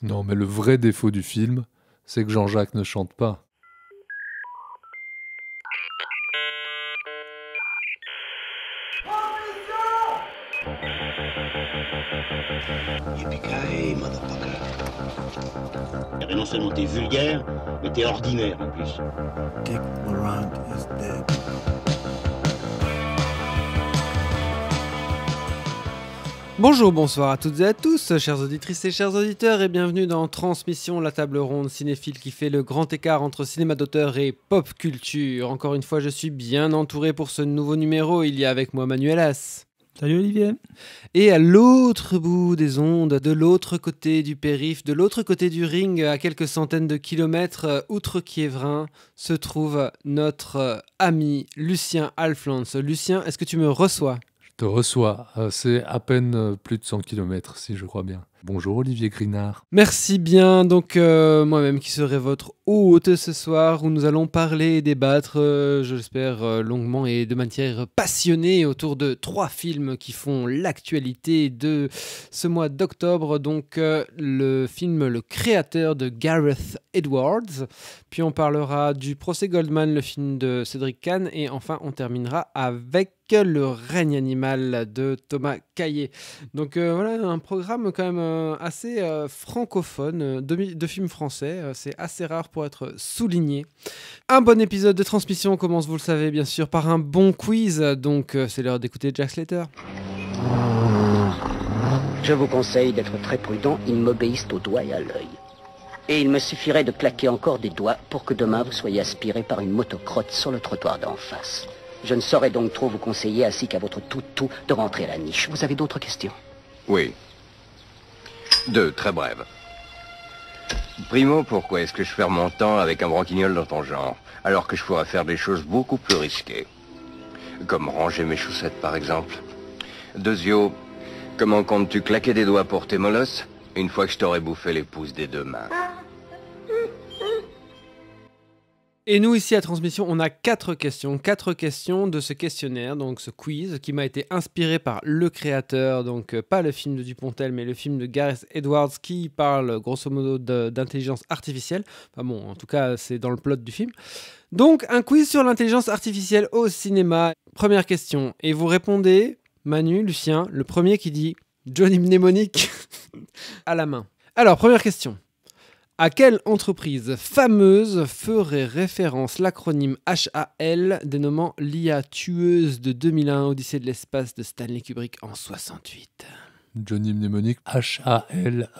Non, mais le vrai défaut du film, c'est que Jean-Jacques ne chante pas. Yippee-ki-yay, motherfucker. Et non seulement t'es vulgaire, mais t'es ordinaire en plus. Dick Laurent is dead. Bonjour, bonsoir à toutes et à tous, chères auditrices et chers auditeurs, et bienvenue dans Transmission, la table ronde cinéphile qui fait le grand écart entre cinéma d'auteur et pop culture. Encore une fois, je suis bien entouré pour ce nouveau numéro. Il y a avec moi Manuelas. Salut Olivier. Et à l'autre bout des ondes, de l'autre côté du périph', de l'autre côté du ring, à quelques centaines de kilomètres, outre Quiévrin, se trouve notre ami Lucien Alflans. Lucien, est-ce que tu me reçois ? Je te reçois, c'est à peine plus de 100 km si je crois bien. Bonjour Olivier Grinard. Merci bien, donc moi-même qui serai votre hôte ce soir où nous allons parler et débattre, je l'espère longuement et de manière passionnée autour de 3 films qui font l'actualité de ce mois d'octobre. Donc le film Le Créateur de Gareth Edwards, puis on parlera du Procès Goldman, le film de Cédric Kahn, et enfin on terminera avec Le règne animal de Thomas Caillet. Donc voilà un programme quand même assez francophone de films français, c'est assez rare pour être souligné. Un bon épisode de Transmission commence, vous le savez bien sûr, par un bon quiz, donc c'est l'heure d'écouter Jack Slater. Je vous conseille d'être très prudent, ils m'obéissent au doigt et à l'œil. Et il me suffirait de claquer encore des doigts pour que demain vous soyez aspiré par une motocrotte sur le trottoir d'en face. Je ne saurais donc trop vous conseiller, ainsi qu'à votre toutou, de rentrer à la niche. Vous avez d'autres questions ? Oui. 2, très brèves. Primo, pourquoi est-ce que je perds mon temps avec un branquignol dans ton genre, alors que je pourrais faire des choses beaucoup plus risquées? Comme ranger mes chaussettes, par exemple. Deuxio, comment comptes-tu claquer des doigts pour tes molosses, une fois que je t'aurai bouffé les pouces des 2 mains? Et nous, ici à Transmission, on a 4 questions de ce questionnaire, donc ce quiz, qui m'a été inspiré par Le Créateur, donc pas le film de Dupontel, mais le film de Gareth Edwards, qui parle grosso modo d'intelligence artificielle. Enfin bon, en tout cas, c'est dans le plot du film. Donc, un quiz sur l'intelligence artificielle au cinéma. Première question, et vous répondez, Manu, Lucien, le premier qui dit Johnny Mnemonic à la main. Alors, première question. À quelle entreprise fameuse ferait référence l'acronyme HAL dénommant l'IA tueuse de 2001, Odyssée de l'espace de Stanley Kubrick en 68 ? Johnny Mnemonic, HAL,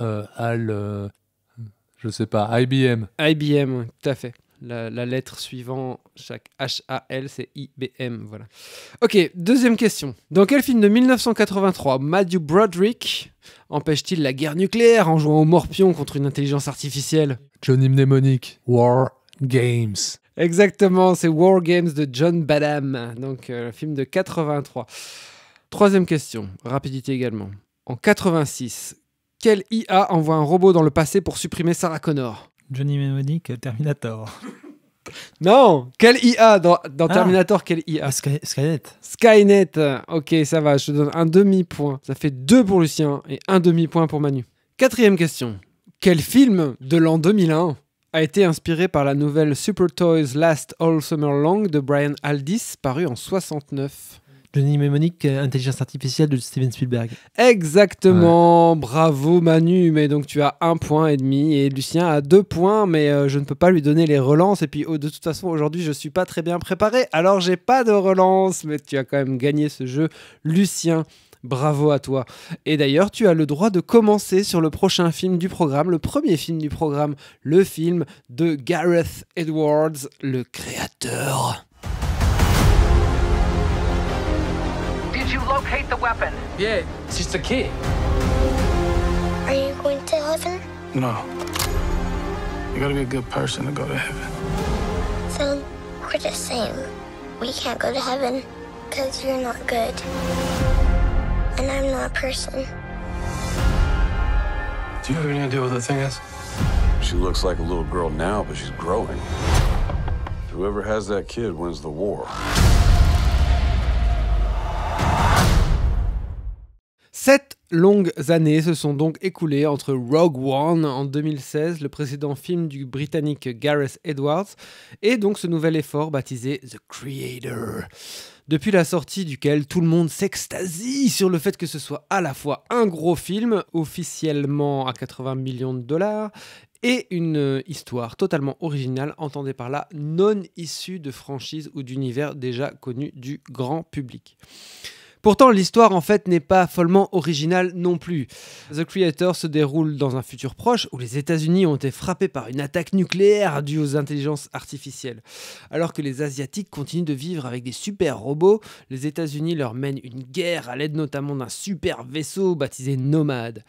je sais pas, IBM. IBM, tout à fait. La lettre suivant chaque HAL, c'est IBM, voilà. Ok, deuxième question. Dans quel film de 1983 Matthew Broderick empêche-t-il la guerre nucléaire en jouant au morpion contre une intelligence artificielle ? Johnny Mnemonic, War Games. Exactement, c'est War Games de John Badham, donc film de 83. Troisième question, rapidité également. En 86, quelle IA envoie un robot dans le passé pour supprimer Sarah Connor ? Johnny Mnemonic, Terminator. Non, quelle IA dans Terminator, quelle IA ? Skynet. Skynet, ok, ça va, je te donne un demi-point. Ça fait 2 pour Lucien et un demi-point pour Manu. Quatrième question. Quel film de l'an 2001 a été inspiré par la nouvelle Super Toys Last All Summer Long de Brian Aldiss, paru en 69 ? Johnny Mnemonic, intelligence artificielle de Steven Spielberg. Exactement, ouais. Bravo Manu, mais donc tu as 1,5 point et Lucien a 2 points, mais je ne peux pas lui donner les relances, et puis de toute façon aujourd'hui je suis pas très bien préparé, alors j'ai pas de relance, mais tu as quand même gagné ce jeu, Lucien. Bravo à toi. Et d'ailleurs, tu as le droit de commencer sur le prochain film du programme, le premier film du programme, le film de Gareth Edwards, Le Créateur. Did you locate the weapon? Yeah, it's just a key. Are you going to heaven? No. You gotta be a good person to go to heaven. So, we're the same. We can't go to heaven because you're not good. And I'm not a person. Do you have any idea what the thing is? She looks like a little girl now, but she's growing. Whoever has that kid wins the war. Cette longues années se sont donc écoulées entre Rogue One en 2016, le précédent film du Britannique Gareth Edwards, et donc ce nouvel effort baptisé The Creator. Depuis la sortie duquel tout le monde s'extasie sur le fait que ce soit à la fois un gros film, officiellement à 80 millions de dollars, et une histoire totalement originale, entendez par là, non issue de franchise ou d'univers déjà connus du grand public. Pourtant, l'histoire en fait n'est pas follement originale non plus. The Creator se déroule dans un futur proche où les États-Unis ont été frappés par une attaque nucléaire due aux intelligences artificielles. Alors que les Asiatiques continuent de vivre avec des super robots, les États-Unis leur mènent une guerre à l'aide notamment d'un super vaisseau baptisé Nomad.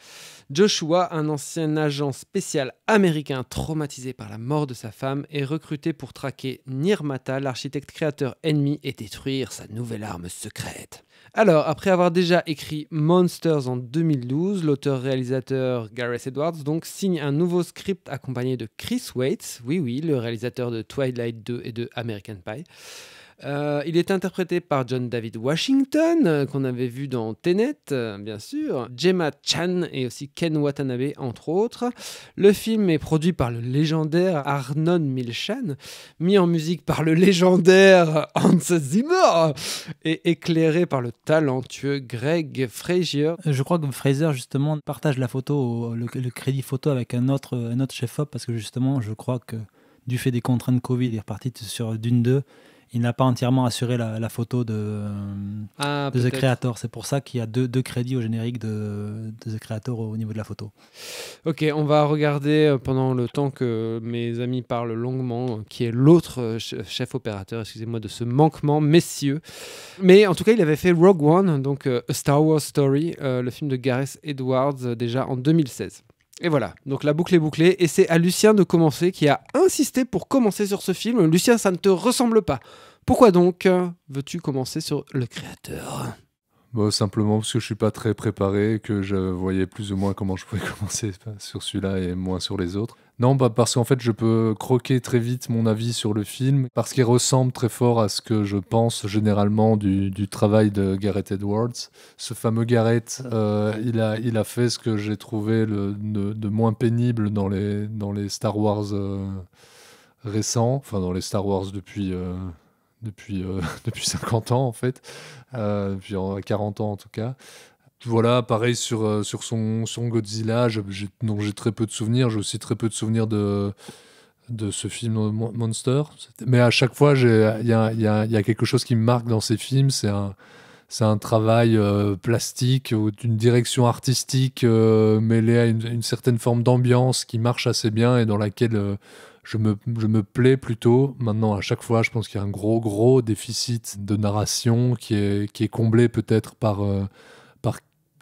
Joshua, un ancien agent spécial américain traumatisé par la mort de sa femme, est recruté pour traquer Nirmata, l'architecte créateur ennemi, et détruire sa nouvelle arme secrète. Alors, après avoir déjà écrit Monsters en 2012, l'auteur-réalisateur Gareth Edwards donc signe un nouveau script accompagné de Chris Weitz, oui, le réalisateur de Twilight 2 et de American Pie. Il est interprété par John David Washington, qu'on avait vu dans Tenet, bien sûr, Gemma Chan et aussi Ken Watanabe, entre autres. Le film est produit par le légendaire Arnon Milchan, mis en musique par le légendaire Hans Zimmer et éclairé par le talentueux Greg Fraser. Je crois que Fraser, justement, partage la photo, le crédit photo avec un autre chef-op, parce que justement, je crois que du fait des contraintes Covid, il est reparti sur Dune 2. Il n'a pas entièrement assuré la photo de The Creator. C'est pour ça qu'il y a deux crédits au générique de The Creator au niveau de la photo. Ok, on va regarder pendant le temps que mes amis parlent longuement, qui est l'autre chef opérateur, excusez-moi de ce manquement messieurs. Mais en tout cas, il avait fait Rogue One, donc A Star Wars Story, le film de Gareth Edwards, déjà en 2016. Et voilà, donc la boucle est bouclée et c'est à Lucien de commencer, qui a insisté pour commencer sur ce film. Lucien, ça ne te ressemble pas. Pourquoi donc veux-tu commencer sur Le Créateur ? Simplement parce que je suis pas très préparé, que je voyais plus ou moins comment je pouvais commencer sur celui-là et moins sur les autres. Non, parce qu'en fait, je peux croquer très vite mon avis sur le film, parce qu'il ressemble très fort à ce que je pense généralement du travail de Gareth Edwards. Ce fameux Gareth, il a fait ce que j'ai trouvé de moins pénible dans les Star Wars récents, enfin dans les Star Wars depuis 50 ans en fait, depuis 40 ans en tout cas. Voilà, pareil sur son Godzilla, j'ai très peu de souvenirs. J'ai aussi très peu de souvenirs de ce film Monster. Mais à chaque fois, il y a quelque chose qui me marque dans ces films. C'est un travail plastique ou d'une direction artistique mêlée à une certaine forme d'ambiance qui marche assez bien et dans laquelle je me plais plutôt. Maintenant, à chaque fois, je pense qu'il y a un gros déficit de narration qui est comblé peut-être par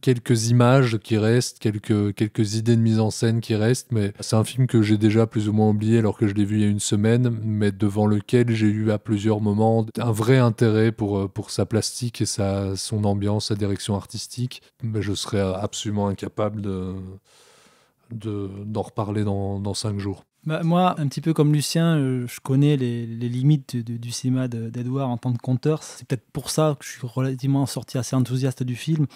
quelques images qui restent, quelques idées de mise en scène qui restent, mais c'est un film que j'ai déjà plus ou moins oublié alors que je l'ai vu il y a une semaine, mais devant lequel j'ai eu à plusieurs moments un vrai intérêt pour sa plastique et son ambiance, sa direction artistique. Mais je serais absolument incapable d'en reparler dans 5 jours. Moi, un petit peu comme Lucien, je connais les limites du cinéma d'Edouard en tant que conteur. C'est peut-être pour ça que je suis relativement sorti assez enthousiaste du film.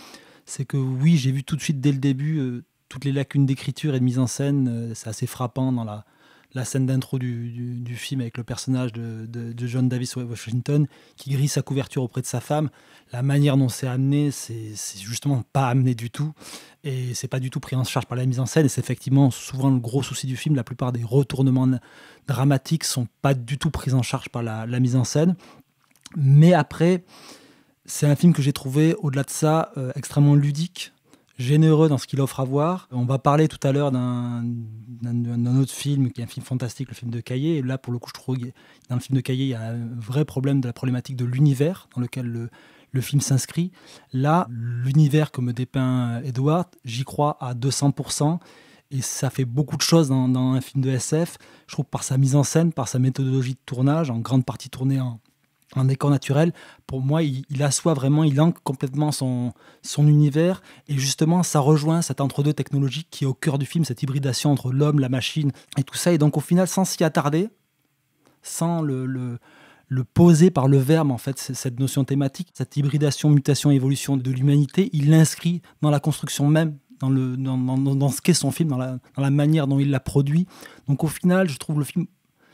C'est que oui, j'ai vu tout de suite dès le début toutes les lacunes d'écriture et de mise en scène. C'est assez frappant dans la scène d'intro du film avec le personnage de John David Washington qui grille sa couverture auprès de sa femme. La manière dont c'est amené, c'est justement pas amené du tout. Et c'est pas du tout pris en charge par la mise en scène. Et c'est effectivement souvent le gros souci du film. La plupart des retournements dramatiques sont pas du tout pris en charge par la mise en scène. Mais après, c'est un film que j'ai trouvé, au-delà de ça, extrêmement ludique, généreux dans ce qu'il offre à voir. On va parler tout à l'heure d'un autre film, qui est un film fantastique, le film de Caillé. Et là, pour le coup, je trouve que dans le film de Caillé, il y a un vrai problème de la problématique de l'univers dans lequel le film s'inscrit. Là, l'univers que me dépeint Edward, j'y crois à 200%. Et ça fait beaucoup de choses dans un film de SF. Je trouve par sa mise en scène, par sa méthodologie de tournage, en grande partie tournée en décor naturel. Pour moi, il assoit vraiment, il ancre complètement son univers. Et justement, ça rejoint cet entre-deux technologique qui est au cœur du film, cette hybridation entre l'homme, la machine et tout ça. Et donc, au final, sans s'y attarder, sans le poser par le verbe, en fait, cette notion thématique, cette hybridation, mutation, évolution de l'humanité, il l'inscrit dans la construction même, dans ce qu'est son film, dans la manière dont il l'a produit. Donc au final, je trouve le film,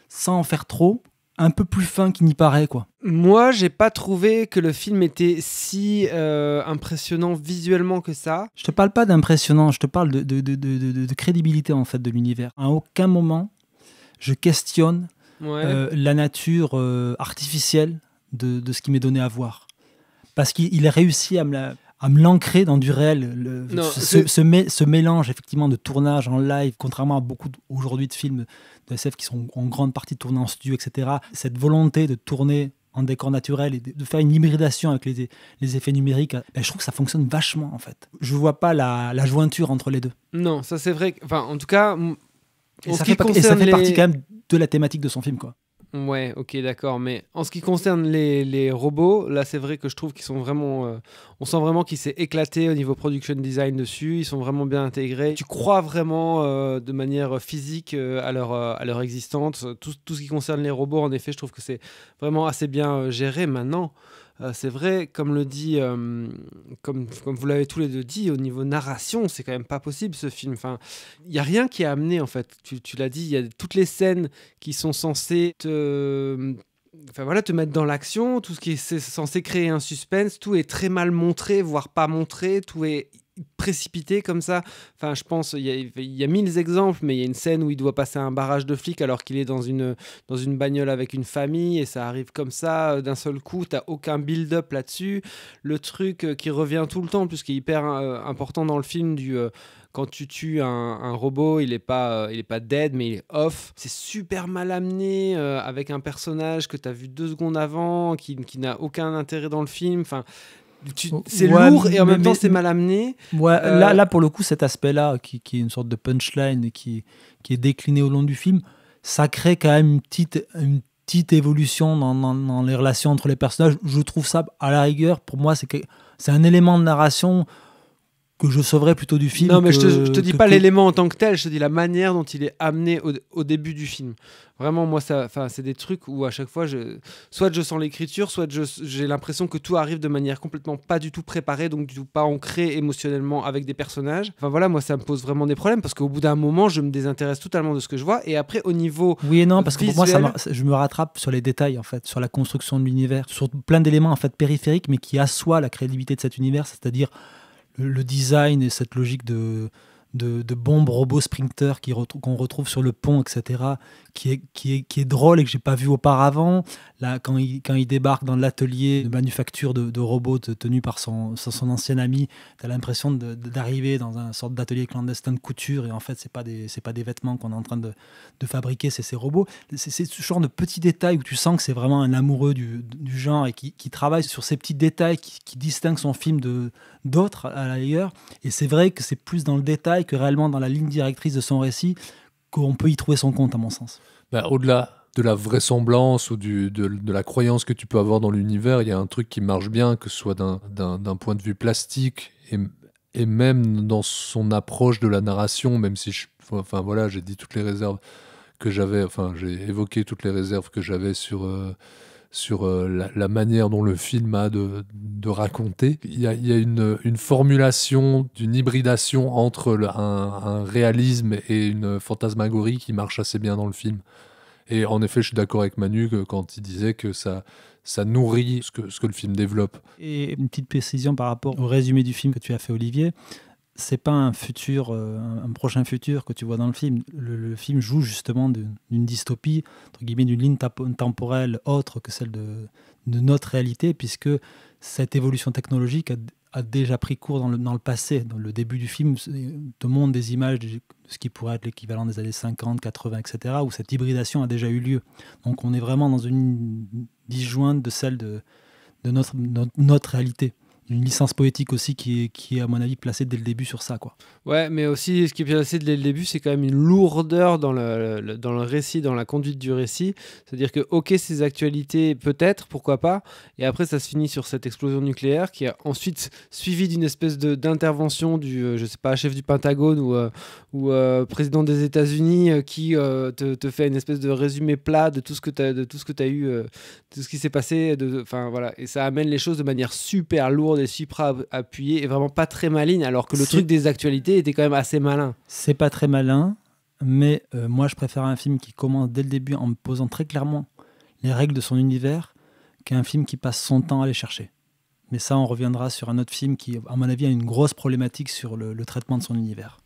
sans en faire trop, un peu plus fin qu'il n'y paraît, quoi. Moi, j'ai pas trouvé que le film était si impressionnant visuellement que ça. Je te parle pas d'impressionnant, je te parle de crédibilité, en fait, de l'univers. À aucun moment, je questionne la nature artificielle de ce qui m'est donné à voir. Parce qu'il a réussi à me l'ancrer dans du réel. Ce mélange, effectivement, de tournage en live, contrairement à beaucoup aujourd'hui de films de SF qui sont en grande partie tournés en studio, etc. Cette volonté de tourner en décor naturel et de faire une hybridation avec les effets numériques, je trouve que ça fonctionne vachement, en fait. Je vois pas la jointure entre les deux. Non, ça c'est vrai. Enfin, en tout cas, ça fait partie quand même de la thématique de son film, quoi. Ouais, ok, d'accord. Mais en ce qui concerne les robots, là, c'est vrai que je trouve qu'ils sont vraiment... on sent vraiment qu'il s'est éclaté au niveau production design dessus. Ils sont vraiment bien intégrés. Tu crois vraiment de manière physique à leur existence. Tout ce qui concerne les robots, en effet, je trouve que c'est vraiment assez bien géré. Maintenant, c'est vrai, comme le dit... comme vous l'avez tous les deux dit, au niveau narration, c'est quand même pas possible, ce film. Enfin, il n'y a rien qui est amené, en fait. Tu l'as dit, il y a toutes les scènes qui sont censées te mettre dans l'action, tout ce qui est censé créer un suspense, tout est très mal montré, voire pas montré, tout est précipité comme ça. Enfin, je pense, il y a 1000 exemples, mais il y a une scène où il doit passer un barrage de flics alors qu'il est dans une bagnole avec une famille, et ça arrive comme ça, d'un seul coup, t'as aucun build-up là-dessus. Le truc qui revient tout le temps, puisqu'il est hyper important dans le film, quand tu tues un robot, il est pas dead, mais il est off. C'est super mal amené, avec un personnage que tu as vu 2 secondes avant, qui n'a aucun intérêt dans le film. Enfin, c'est lourd et en même temps c'est mal amené. Ouais, là, pour le coup, cet aspect-là, qui est une sorte de punchline et qui est décliné au long du film, ça crée quand même une petite évolution dans les relations entre les personnages. Je trouve ça, à la rigueur, pour moi, c'est un élément de narration que je sauverais plutôt du film. Non, mais je te dis pas l'élément en tant que tel, je te dis la manière dont il est amené au début du film. Vraiment, moi, c'est des trucs où à chaque fois, soit je sens l'écriture, soit j'ai l'impression que tout arrive de manière complètement pas du tout préparée, donc du tout pas ancrée émotionnellement avec des personnages. Enfin voilà, moi, ça me pose vraiment des problèmes parce qu'au bout d'un moment, je me désintéresse totalement de ce que je vois. Et après, au niveau oui et non, parce que visuel, pour moi, je me rattrape sur les détails, en fait, sur la construction de l'univers, sur plein d'éléments en fait périphériques, mais qui assoient la crédibilité de cet univers, c'est-à-dire le design et cette logique de bombes robots sprinter qu'on retrouve sur le pont, etc., qui est drôle et que j'ai pas vu auparavant. Là, quand il débarque dans l'atelier de manufacture de robots tenu par son ancien ami, tu as l'impression d'arriver dans une sorte d'atelier clandestin de couture, et en fait, c'est pas des vêtements qu'on est en train de fabriquer, c'est ces robots. C'est ce genre de petits détails où tu sens que c'est vraiment un amoureux du genre et qui travaille sur ces petits détails qui distinguent son film d'autres à l'ailleurs. Et c'est vrai que c'est plus dans le détail que réellement dans la ligne directrice de son récit qu'on peut y trouver son compte, à mon sens. Au-delà de la vraisemblance ou de la croyance que tu peux avoir dans l'univers, il y a un truc qui marche bien, que ce soit d'un point de vue plastique et même dans son approche de la narration, même si j'ai dit toutes les réserves que j'avais, j'ai évoqué toutes les réserves que j'avais sur la manière dont le film a de raconter. Il y a une formulation d'une hybridation entre un réalisme et une fantasmagorie qui marche assez bien dans le film. Et en effet, je suis d'accord avec Manu quand il disait que ça nourrit ce que le film développe. Et une petite précision par rapport au résumé du film que tu as fait, Olivier. C'est pas un prochain futur que tu vois dans le film. Le film joue justement d'une dystopie, entre guillemets, d'une ligne temporelle autre que celle de notre réalité, puisque cette évolution technologique a déjà pris cours dans le passé. Dans le début du film te montre des images de ce qui pourrait être l'équivalent des années 50, 80, etc., où cette hybridation a déjà eu lieu. Donc on est vraiment dans une disjointe de celle de notre réalité. une licence poétique aussi qui est à mon avis placée dès le début sur ça, quoi. Ouais, mais aussi ce qui est placé dès le début, c'est quand même une lourdeur dans le récit, dans la conduite du récit. C'est-à-dire que, ok, ces actualités, peut-être, pourquoi pas, et après ça se finit sur cette explosion nucléaire qui est ensuite suivie d'une espèce d'intervention du, je sais pas, chef du Pentagone ou président des États-Unis qui te fait une espèce de résumé plat de tout ce que tu as eu, de tout ce qui s'est passé, enfin voilà, et ça amène les choses de manière super lourde et super appuyée et vraiment pas très maligne, alors que le truc des actualités était quand même assez malin. C'est pas très malin, mais moi je préfère un film qui commence dès le début en me posant très clairement les règles de son univers qu'un film qui passe son temps à les chercher. Mais ça, on reviendra sur un autre film qui, à mon avis, a une grosse problématique sur le traitement de son univers.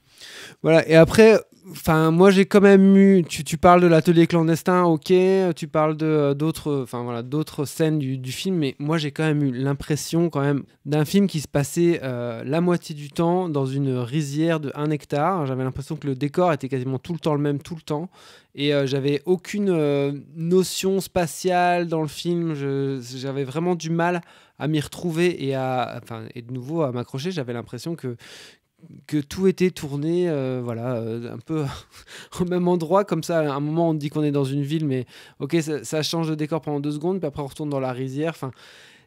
Voilà, et après, moi j'ai quand même eu, tu parles de l'atelier clandestin, ok, tu parles d'autres scènes du film, mais moi j'ai quand même eu l'impression quand même d'un film qui se passait la moitié du temps dans une rizière de 1 hectare. J'avais l'impression que le décor était quasiment tout le temps le même, tout le temps, et j'avais aucune notion spatiale dans le film. J'avais vraiment du mal à m'y retrouver et de nouveau à m'accrocher. J'avais l'impression que tout était tourné un peu au même endroit, comme ça. À un moment on dit qu'on est dans une ville, mais ok, ça change de décor pendant 2 secondes, puis après on retourne dans la rizière.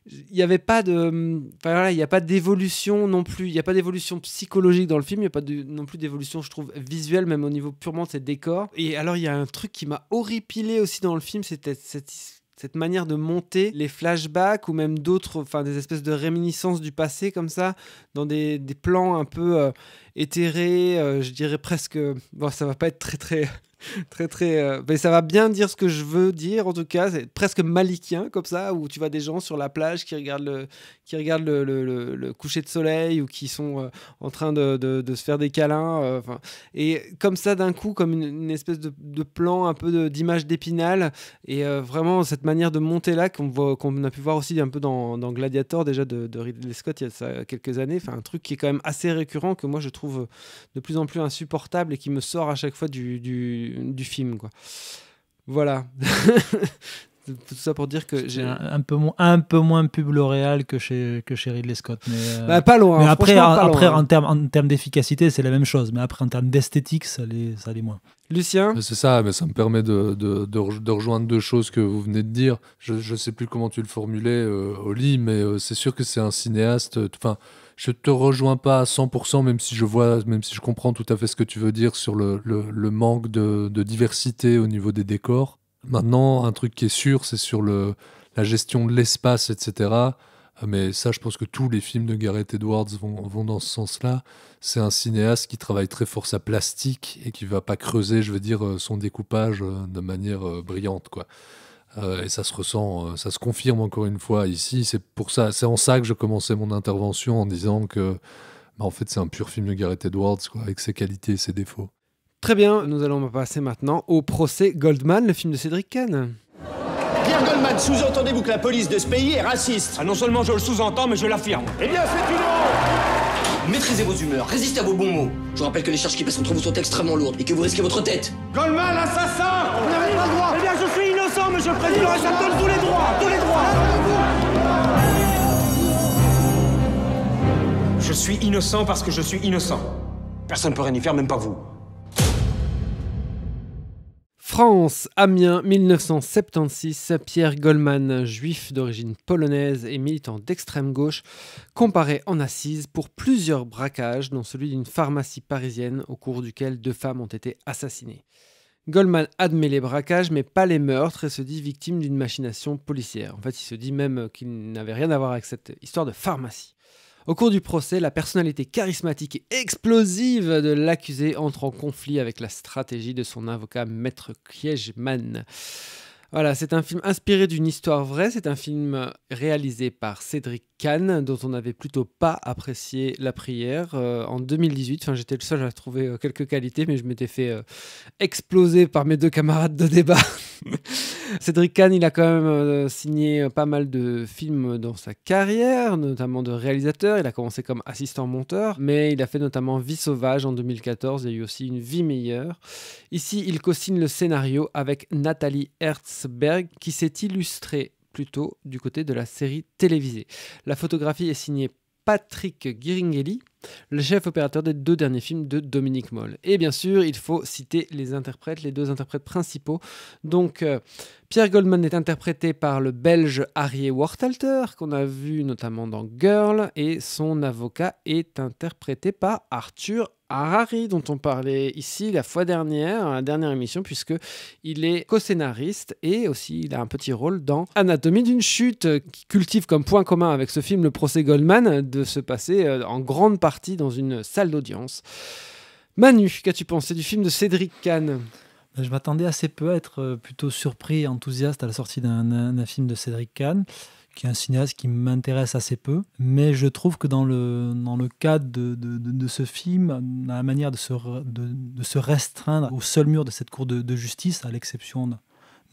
Il n'y avait pas il n'y a pas d'évolution non plus, il n'y a pas d'évolution psychologique dans le film, il n'y a pas non plus d'évolution, je trouve, visuelle, même au niveau purement de ses décors. Et alors il y a un truc qui m'a horripilé aussi dans le film, c'était cette manière de monter les flashbacks ou même d'autres, des espèces de réminiscences du passé comme ça, dans des plans un peu éthérés, je dirais presque... Bon, ça va pas être très mais ça va bien dire ce que je veux dire, en tout cas. C'est presque malikien comme ça, où tu vois des gens sur la plage qui regardent le coucher de soleil ou qui sont en train de se faire des câlins, et comme ça d'un coup, comme une espèce de plan un peu d'image d'Épinal, et vraiment cette manière de monter là qu'on a pu voir aussi un peu dans Gladiator déjà de Ridley Scott il y a ça quelques années, un truc qui est quand même assez récurrent, que moi je trouve de plus en plus insupportable et qui me sort à chaque fois du film, quoi. Voilà. Tout ça pour dire que j'ai un peu moins pub L'Oréal que chez Ridley Scott, mais pas loin. Mais après en termes d'efficacité, c'est la même chose, mais après en termes d'esthétique, ça l'est moins. Lucien, c'est ça, mais ça me permet de rejoindre 2 choses que vous venez de dire. Je sais plus comment tu le formulais, Oli, mais c'est sûr que c'est un cinéaste. Je te rejoins pas à 100%, même si je comprends tout à fait ce que tu veux dire sur le manque de diversité au niveau des décors. Maintenant, un truc qui est sûr, c'est sur la gestion de l'espace, etc. Mais ça, je pense que tous les films de Gareth Edwards vont dans ce sens-là. C'est un cinéaste qui travaille très fort sa plastique et qui va pas creuser, je veux dire, son découpage de manière brillante, quoi. Et ça se ressent, ça se confirme encore une fois ici. C'est en ça que je commençais mon intervention en disant que, en fait, c'est un pur film de Gareth Edwards, quoi, avec ses qualités et ses défauts. Très bien, nous allons passer maintenant au procès Goldman, le film de Cédric Kahn. Pierre Goldman, sous-entendez-vous que la police de ce pays est raciste? Ah, non seulement je le sous-entends, mais je l'affirme. Eh bien, c'est une honte! Maîtrisez vos humeurs, résistez à vos bons mots. Je vous rappelle que les charges qui pèsent contre vous sont extrêmement lourdes et que vous risquez votre tête. Goldman, assassin! Vous n'avez pas le droit! Eh bien, je suis innocent, monsieur le président, et ça me donne tous les droits! Tous les droits! Je suis innocent parce que je suis innocent. Personne ne peut rien y faire, même pas vous. France, Amiens, 1976, Pierre Goldman, juif d'origine polonaise et militant d'extrême gauche, comparé en assises pour plusieurs braquages, dont celui d'une pharmacie parisienne au cours duquel 2 femmes ont été assassinées. Goldman admet les braquages mais pas les meurtres et se dit victime d'une machination policière. En fait, il se dit même qu'il n'avait rien à voir avec cette histoire de pharmacie. Au cours du procès, la personnalité charismatique et explosive de l'accusé entre en conflit avec la stratégie de son avocat Maître Kiejman. Voilà, c'est un film inspiré d'une histoire vraie, c'est un film réalisé par Cédric Kahn, dont on n'avait plutôt pas apprécié la prière en 2018. Enfin, j'étais le seul à trouver quelques qualités, mais je m'étais fait exploser par mes 2 camarades de débat. Cédric Kahn, il a quand même signé pas mal de films dans sa carrière, notamment de réalisateur. Il a commencé comme assistant monteur, mais il a fait notamment Vie sauvage en 2014. Il y a eu aussi Une vie meilleure. Ici, il co-signe le scénario avec Nathalie Herzberg, qui s'est illustrée plutôt du côté de la série télévisée. La photographie est signée Patrick Giringhelli, le chef opérateur des 2 derniers films de Dominique Moll. Et bien sûr, il faut citer les deux interprètes principaux. Donc, Pierre Goldman est interprété par le Belge Harry Wortalter, qu'on a vu notamment dans Girl, et son avocat est interprété par Arthur Harari, dont on parlait ici la fois dernière, à la dernière émission, puisqu'il est co-scénariste et aussi il a un petit rôle dans Anatomie d'une chute, qui cultive comme point commun avec ce film le procès Goldman de se passer en grande partie dans une salle d'audience. Manu, qu'as-tu pensé du film de Cédric Kahn ? Je m'attendais assez peu à être plutôt surpris et enthousiaste à la sortie d'un film de Cédric Kahn, qui est un cinéaste qui m'intéresse assez peu. Mais je trouve que dans le cadre de ce film, dans la manière de se restreindre au seul mur de cette cour de justice, à l'exception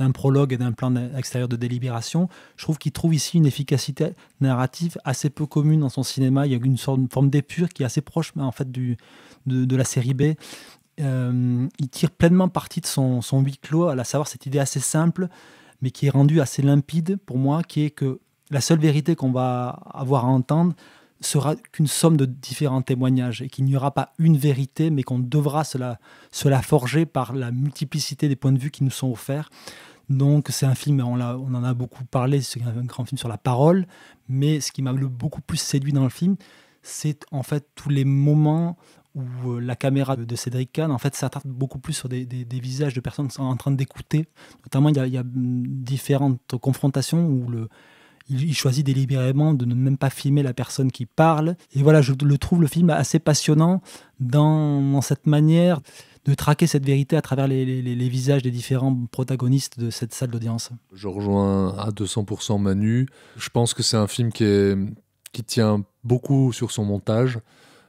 d'un prologue et d'un plan extérieur de délibération, je trouve qu'il trouve ici une efficacité narrative assez peu commune dans son cinéma. Il y a une forme d'épure qui est assez proche en fait, de la série B. Il tire pleinement parti de son huis clos, à savoir cette idée assez simple, mais qui est rendue assez limpide pour moi, qui est que la seule vérité qu'on va avoir à entendre sera qu'une somme de différents témoignages et qu'il n'y aura pas une vérité, mais qu'on devra se la forger par la multiplicité des points de vue qui nous sont offerts. Donc c'est un film, on en a beaucoup parlé, c'est un grand film sur la parole, mais ce qui m'a beaucoup plus séduit dans le film, c'est en fait tous les moments où la caméra de Cédric Kahn en fait, s'attarde beaucoup plus sur des visages de personnes qui sont en train d'écouter. Notamment, il y a différentes confrontations où il choisit délibérément de ne même pas filmer la personne qui parle. Et voilà, je trouve le film assez passionnant dans cette manière de traquer cette vérité à travers les visages des différents protagonistes de cette salle d'audience. Je rejoins à 200% Manu. Je pense que c'est un film qui tient beaucoup sur son montage,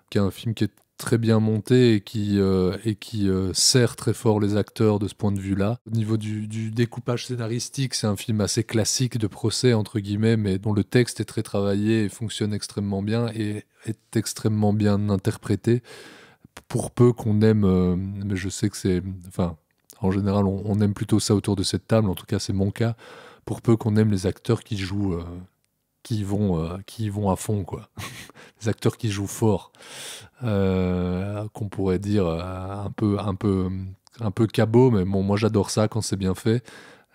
qui est un film qui est très bien monté et qui sert très fort les acteurs de ce point de vue-là. Au niveau du découpage scénaristique, c'est un film assez classique de procès, entre guillemets, mais dont le texte est très travaillé et fonctionne extrêmement bien et est extrêmement bien interprété. Pour peu qu'on aime, mais je sais que c'est... Enfin, en général, on aime plutôt ça autour de cette table, en tout cas c'est mon cas, pour peu qu'on aime les acteurs qui jouent... qui vont à fond, quoi. Les acteurs qui jouent fort, qu'on pourrait dire un peu cabot, mais bon, moi j'adore ça quand c'est bien fait,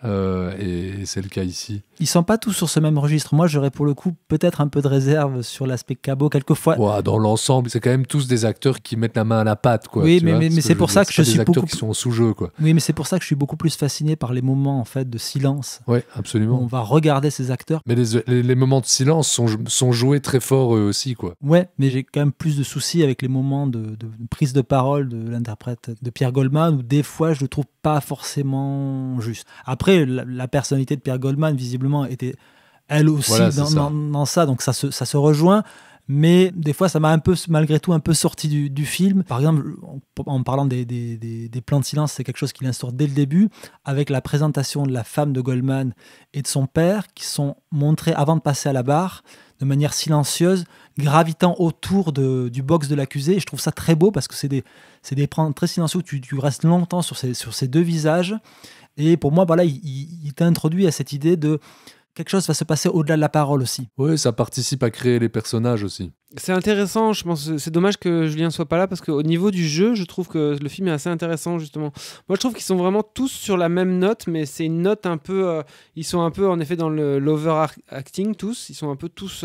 et c'est le cas ici. Ils sont pas tous sur ce même registre. Moi, j'aurais pour le coup peut-être un peu de réserve sur l'aspect cabot quelquefois. Ouais, dans l'ensemble, c'est quand même tous des acteurs qui mettent la main à la pâte, quoi. Oui, mais c'est pour ça que je suis des acteurs qui sont en sous-jeu, quoi. Oui, mais c'est pour ça que je suis beaucoup plus fasciné par les moments en fait de silence. Oui, absolument. On va regarder ces acteurs. Mais les moments de silence sont joués très fort eux aussi, quoi. Ouais, mais j'ai quand même plus de soucis avec les moments de prise de parole de l'interprète de Pierre Goldman, où des fois je le trouve pas forcément juste. Après, la personnalité de Pierre Goldman, visiblement, était elle aussi voilà, dans ça, donc ça se rejoint. Mais des fois, ça m'a malgré tout un peu sorti du film. Par exemple, en parlant des plans de silence, c'est quelque chose qu'il instaure dès le début, avec la présentation de la femme de Goldman et de son père, qui sont montrés avant de passer à la barre, de manière silencieuse, gravitant autour du box de l'accusé. Et je trouve ça très beau, parce que c'est des plans très silencieux où tu restes longtemps sur ces deux visages. Et pour moi, voilà, il t'a introduit à cette idée de quelque chose va se passer au-delà de la parole aussi. Oui, ça participe à créer les personnages aussi. C'est intéressant, je pense. C'est dommage que Julien soit pas là, parce qu'au niveau du jeu, je trouve que le film est assez intéressant, justement. Moi, je trouve qu'ils sont vraiment tous sur la même note, mais c'est une note un peu... ils sont un peu, en effet, dans l'overacting, tous. Ils sont un peu tous...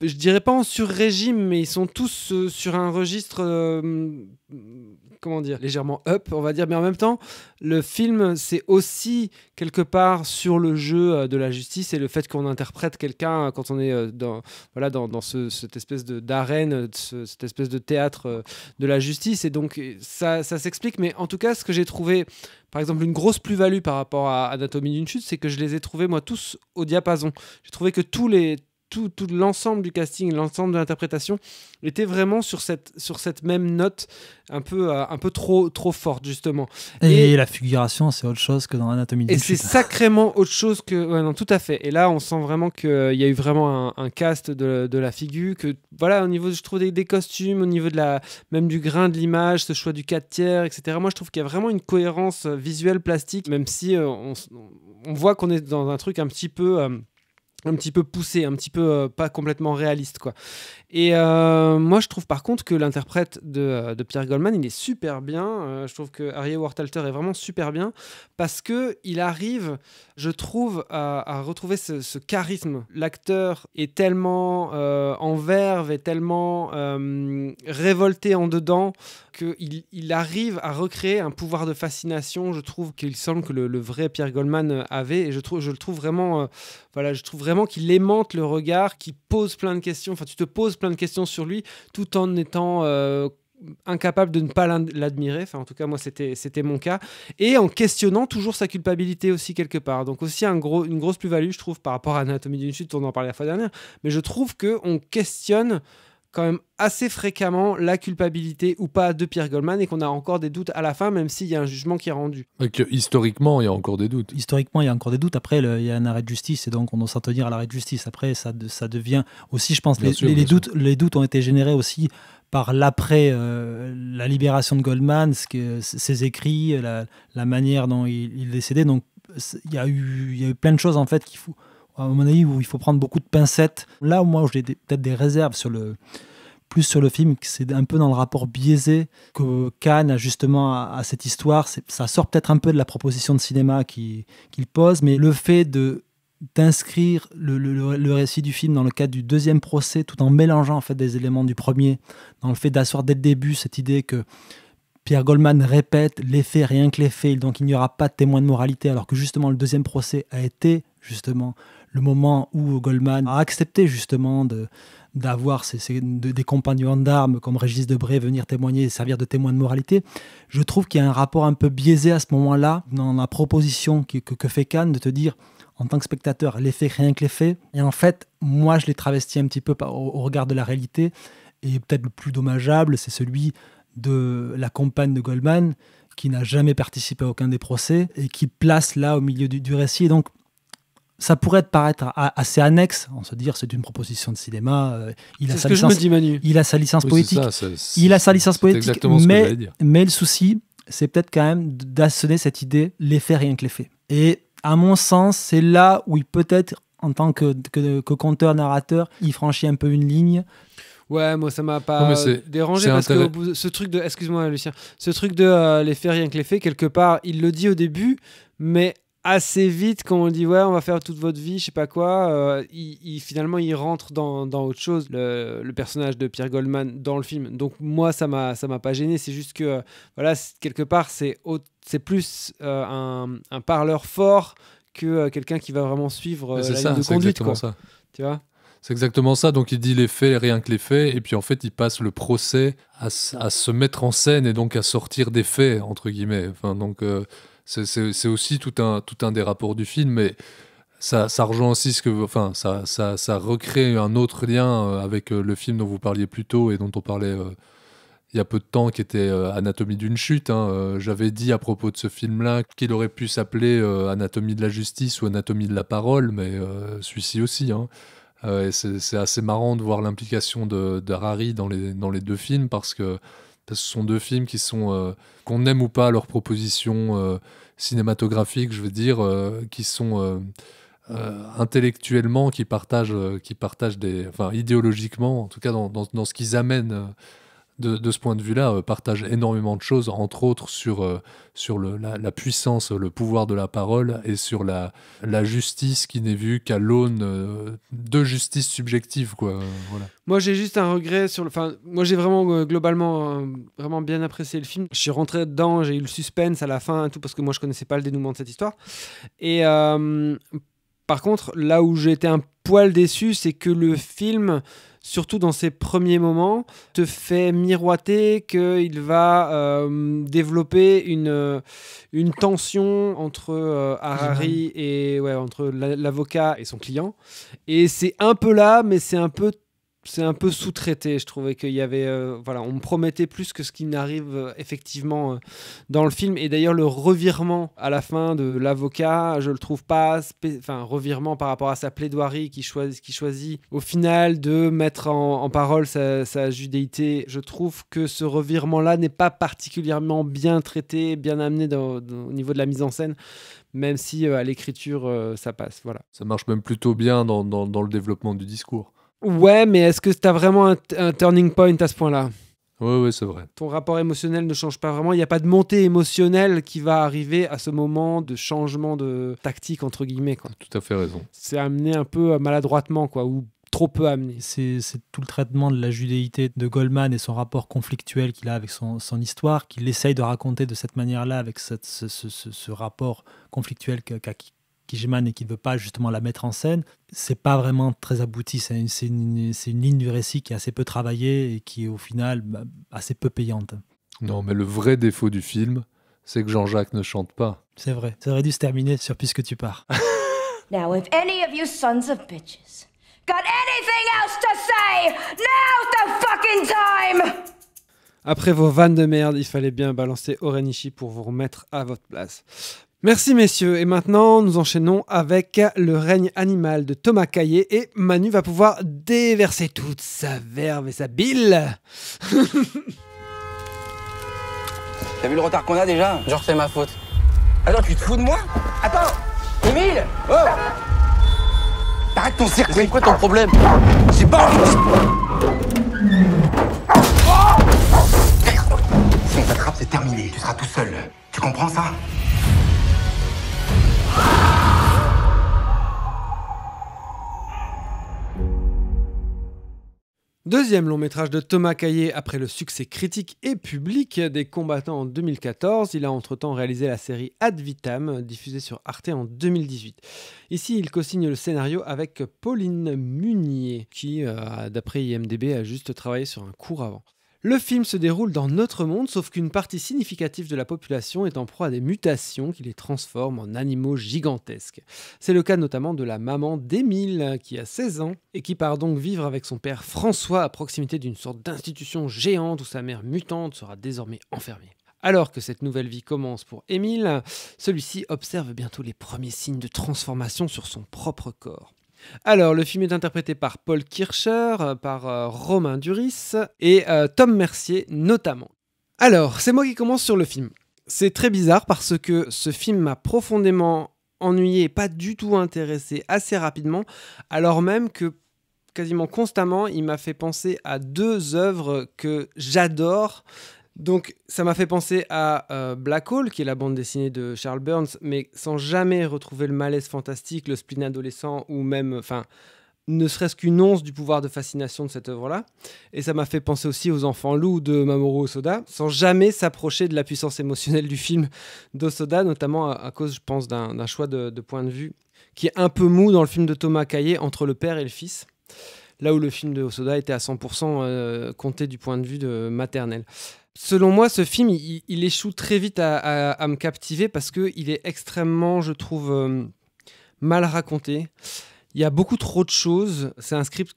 je dirais pas en sur-régime, mais ils sont tous sur un registre... comment dire, légèrement up, on va dire, mais en même temps, le film, c'est aussi quelque part sur le jeu de la justice et le fait qu'on interprète quelqu'un quand on est dans cette espèce d'arène, cette espèce de théâtre de la justice, et donc ça s'explique. Mais en tout cas, ce que j'ai trouvé, par exemple, une grosse plus-value par rapport à Anatomie d'une chute, c'est que je les ai trouvés, moi, tous au diapason. J'ai trouvé que tout l'ensemble du casting, l'ensemble de l'interprétation était vraiment sur cette même note un peu trop forte, justement. Et la figuration, c'est autre chose que dans Anatomie d'une chute. Et c'est sacrément autre chose que... Ouais, non, tout à fait. Et là, on sent vraiment qu'il y a eu vraiment un cast de la figure, que voilà, au niveau, je trouve, des costumes, au niveau même du grain de l'image, ce choix du 4/3, etc. Moi, je trouve qu'il y a vraiment une cohérence visuelle, plastique, même si on voit qu'on est dans un truc un petit peu... un petit peu poussé, un petit peu pas complètement réaliste, quoi. Et moi, je trouve par contre que l'interprète de Pierre Goldman, il est super bien. Je trouve que Harry Howard Alter est vraiment super bien parce que il arrive, je trouve, à retrouver ce charisme. L'acteur est tellement en verve, est tellement révolté en dedans qu'il arrive à recréer un pouvoir de fascination. Je trouve qu'il semble que le vrai Pierre Goldman avait, et je le trouve vraiment, je trouve vraiment qu'il aimante le regard, qu'il pose plein de questions. Enfin, tu te poses plein de questions sur lui, tout en étant incapable de ne pas l'admirer. Enfin, en tout cas, moi, c'était mon cas. Et en questionnant toujours sa culpabilité aussi, quelque part. Donc aussi une grosse plus-value, je trouve, par rapport à Anatomie d'une chute, on en parlait la fois dernière. Mais je trouve qu'on questionne quand même assez fréquemment la culpabilité ou pas de Pierre Goldman et qu'on a encore des doutes à la fin, même s'il y a un jugement qui est rendu. Et que, historiquement, il y a encore des doutes. Historiquement, il y a encore des doutes. Après, il y a un arrêt de justice et donc on doit s'en tenir à l'arrêt de justice. Après, ça devient aussi, je pense, les doutes ont été générés aussi par l'après, la libération de Goldman, ses écrits, la manière dont il est décédé. Donc, il y a eu plein de choses, en fait, à mon avis, où il faut prendre beaucoup de pincettes. Là, moi, j'ai peut-être des réserves plus sur le film, que c'est un peu dans le rapport biaisé que Cannes a justement à cette histoire. Ça sort peut-être un peu de la proposition de cinéma qu'il pose, mais le fait d'inscrire le récit du film dans le cadre du deuxième procès, tout en mélangeant en fait des éléments du premier, dans le fait d'asseoir dès le début cette idée que Pierre Goldman répète les faits, rien que les faits, donc il n'y aura pas de témoin de moralité, alors que justement le deuxième procès a été justement le moment où Goldman a accepté justement d'avoir des compagnons d'armes comme Régis Debray venir témoigner et servir de témoin de moralité. Je trouve qu'il y a un rapport un peu biaisé à ce moment-là dans la proposition que fait Cannes de te dire en tant que spectateur les faits, rien que les faits. Et en fait, moi je l'ai travesti un petit peu au regard de la réalité, et peut-être le plus dommageable, c'est celui de la compagne de Goldman qui n'a jamais participé à aucun des procès et qui place là au milieu du récit. Et donc ça pourrait paraître assez annexe, on se dire c'est une proposition de cinéma, il a sa licence poétique, mais le souci c'est peut-être quand même d'assonner cette idée les faits rien que les faits. Et à mon sens c'est là où il peut-être en tant que conteur-narrateur il franchit un peu une ligne. Ouais, moi ça m'a pas dérangé parce que ce truc de, excuse-moi Lucien, ce truc de les faits rien que les faits, quelque part il le dit au début, mais assez vite quand on dit ouais on va faire toute votre vie je sais pas quoi, finalement il rentre dans autre chose, le personnage de Pierre Goldman dans le film. Donc moi ça m'a pas gêné, c'est juste que voilà, quelque part c'est plus un parleur fort que quelqu'un qui va vraiment suivre la ligne de conduite, quoi. Ça. Tu vois, c'est exactement ça. Donc il dit les faits, rien que les faits, et puis en fait il passe le procès à se mettre en scène et donc à sortir des faits entre guillemets. Enfin donc c'est aussi tout un des rapports du film, mais ça rejoint aussi ça recrée un autre lien avec le film dont vous parliez plus tôt et dont on parlait il y a peu de temps, qui était Anatomie d'une chute. J'avais dit à propos de ce film-là qu'il aurait pu s'appeler Anatomie de la justice ou Anatomie de la parole, mais celui-ci aussi. Et c'est assez marrant de voir l'implication d'Harari dans les deux films, parce que ce sont deux films qui sont, qu'on aime ou pas leurs propositions cinématographiques, je veux dire, qui sont intellectuellement, qui partagent idéologiquement, en tout cas dans ce qu'ils amènent de ce point de vue-là, partagent énormément de choses, entre autres sur la puissance, le pouvoir de la parole, et sur la justice qui n'est vue qu'à l'aune de justice subjective, quoi. Voilà. Moi j'ai juste un regret moi j'ai vraiment globalement vraiment bien apprécié le film. Je suis rentré dedans, j'ai eu le suspense à la fin et tout, parce que moi je connaissais pas le dénouement de cette histoire. Et par contre, là où j'ai été un poil déçu, c'est que le film, surtout dans ses premiers moments, te fait miroiter qu'il va développer une tension entre Harari et entre l'avocat et son client. Et c'est un peu là, mais c'est un peu c'est un peu sous-traité. Je trouvais qu'il y avait, on me promettait plus que ce qui n'arrive effectivement dans le film. Et d'ailleurs, le revirement à la fin de l'avocat, je le trouve pas, revirement par rapport à sa plaidoirie qui choisit au final de mettre en parole sa judéité. Je trouve que ce revirement-là n'est pas particulièrement bien traité, bien amené au niveau de la mise en scène. Même si à l'écriture, ça passe. Voilà. Ça marche même plutôt bien dans le développement du discours. Ouais, mais est-ce que tu as vraiment un turning point à ce point-là ? Oui, c'est vrai. Ton rapport émotionnel ne change pas vraiment. Il n'y a pas de montée émotionnelle qui va arriver à ce moment de changement de tactique, entre guillemets. Quoi. Tout à fait raison. C'est amené un peu maladroitement, quoi, ou trop peu amené. C'est tout le traitement de la judéité de Goldman et son rapport conflictuel qu'il a avec son histoire, qu'il essaye de raconter de cette manière-là, avec ce rapport conflictuel qu'a Kijman et qui ne veut pas justement la mettre en scène. C'est pas vraiment très abouti. C'est une ligne du récit qui est assez peu travaillée et qui est au final assez peu payante. Non, mais le vrai défaut du film, c'est que Jean-Jacques ne chante pas. C'est vrai. Ça aurait dû se terminer sur Puisque tu pars. Now, if any of you sons of bitches got anything else to say, now's the fucking time! Après vos vannes de merde, il fallait bien balancer Orenishi pour vous remettre à votre place. Merci messieurs, et maintenant nous enchaînons avec Le règne animal de Thomas Caillet et Manu va pouvoir déverser toute sa verve et sa bile. T'as vu le retard qu'on a déjà? Genre c'est ma faute. Attends, tu te fous de moi? Attends, Émile! Oh! Arrête ton cirque, c'est quoi ton problème? J'ai pas envie. Si on t'attrape, c'est terminé, tu seras tout seul. Tu comprends ça? Deuxième long métrage de Thomas Caillet après le succès critique et public des Combattants en 2014. Il a entre-temps réalisé la série Ad Vitam, diffusée sur Arte en 2018. Ici, il co-signe le scénario avec Pauline Munier, qui, d'après IMDb, a juste travaillé sur un court avant. Le film se déroule dans notre monde, sauf qu'une partie significative de la population est en proie à des mutations qui les transforment en animaux gigantesques. C'est le cas notamment de la maman d'Émile, qui a 16 ans, et qui part donc vivre avec son père François à proximité d'une sorte d'institution géante où sa mère mutante sera désormais enfermée. Alors que cette nouvelle vie commence pour Émile, celui-ci observe bientôt les premiers signes de transformation sur son propre corps. Alors, le film est interprété par Paul Kircher, par Romain Duris et Tom Mercier notamment. Alors, c'est moi qui commence sur le film. C'est très bizarre parce que ce film m'a profondément ennuyé et pas du tout intéressé assez rapidement, alors même que quasiment constamment, il m'a fait penser à deux œuvres que j'adore. Donc ça m'a fait penser à Black Hole, qui est la bande dessinée de Charles Burns, mais sans jamais retrouver le malaise fantastique, le spleen adolescent, ou même, ne serait-ce qu'une once du pouvoir de fascination de cette œuvre-là. Et ça m'a fait penser aussi aux Enfants loups de Mamoru Hosoda, sans jamais s'approcher de la puissance émotionnelle du film d'Hosoda, notamment à cause, je pense, d'un choix de point de vue qui est un peu mou dans le film de Thomas Caillet entre le père et le fils. Là où le film de Hosoda était à 100% compté du point de vue maternel. Selon moi, ce film, il échoue très vite à me captiver parce qu'il est extrêmement, je trouve, mal raconté. Il y a beaucoup trop de choses. C'est un script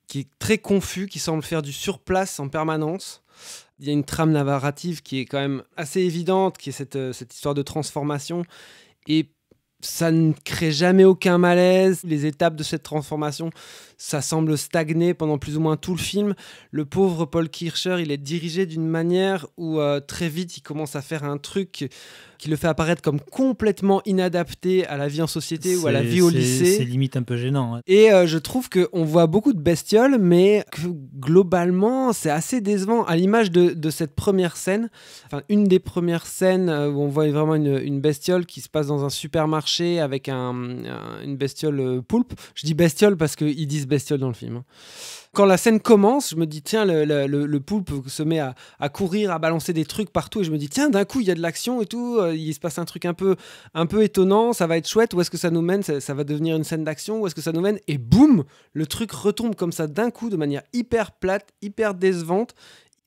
qui est très confus, qui semble faire du surplace en permanence. Il y a une trame narrative qui est quand même assez évidente, qui est cette histoire de transformation. Et ça ne crée jamais aucun malaise. Les étapes de cette transformation, ça semble stagner pendant plus ou moins tout le film. Le pauvre Paul Kircher, il est dirigé d'une manière où très vite, il commence à faire un truc qui le fait apparaître comme complètement inadapté à la vie en société ou à la vie au lycée. C'est limite un peu gênant. Hein. Et je trouve qu'on voit beaucoup de bestioles, mais que globalement, c'est assez décevant. À l'image de cette première scène, une des premières scènes où on voit vraiment une bestiole qui se passe dans un supermarché avec une bestiole poulpe. Je dis bestiole parce qu'ils disent bestiole dans le film. Quand la scène commence, je me dis, tiens, le poulpe se met à courir, à balancer des trucs partout, et je me dis, tiens, d'un coup, il y a de l'action et tout, il se passe un truc un peu étonnant, ça va être chouette, où est-ce que ça nous mène, ça va devenir une scène d'action, où est-ce que ça nous mène, et boum, le truc retombe comme ça d'un coup, de manière hyper plate, hyper décevante,